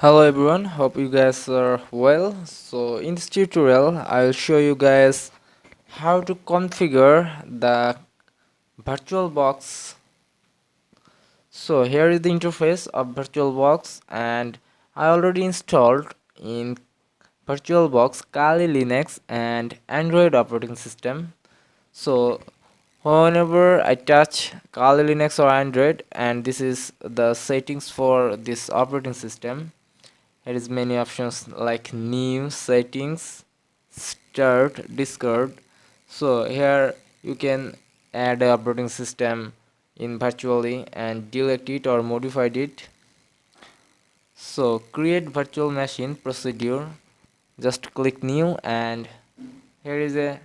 Hello everyone, hope you guys are well. So in this tutorial I'll show you guys how to configure the VirtualBox. So here is the interface of VirtualBox, and I already installed in VirtualBox Kali Linux and Android operating system. So whenever I touch Kali Linux or Android, and this is the settings for this operating system. There is many options like new settings, start, discard. So here you can add a operating system in virtually and delete it or modify it. So create virtual machine procedure, just click new, and here is a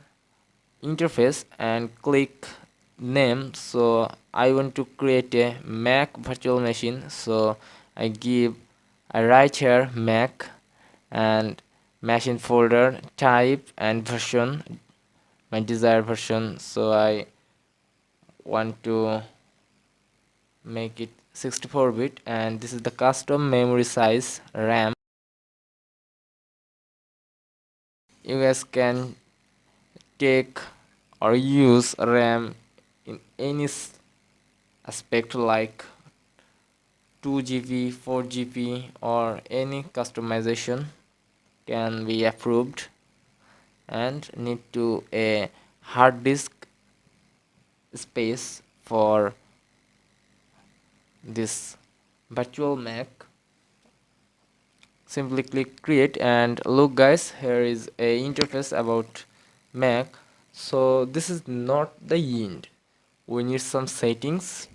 interface and click name. So I want to create a Mac virtual machine, so I write here Mac and machine folder type and version, my desired version. So I want to make it 64-bit, and this is the custom memory size RAM. You guys can take or use RAM in any aspect like 2 GB, 4 GB, or any customization can be approved, and need to a hard disk space for this virtual Mac. Simply click create, and look guys, here is a interface about Mac. So this is not the end, we need some settings.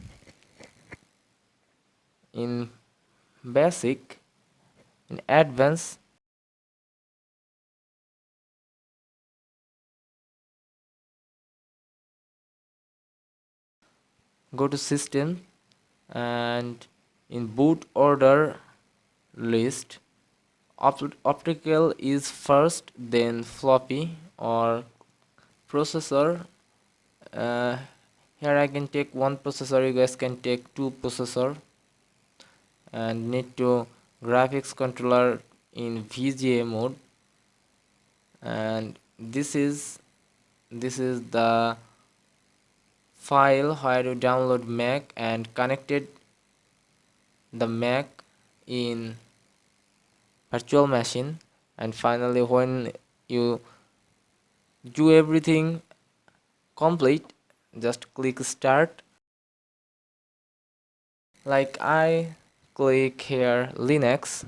In basic, in advanced, go to system, and in boot order list, optical is first, then floppy or processor. uh, Here I can take one processor, you guys can take two processor, and need to graphics controller in VGA mode. And this is the file where you download Mac and connected the Mac in virtual machine. And finally, when you do everything complete, just click start. Like I click here Linux,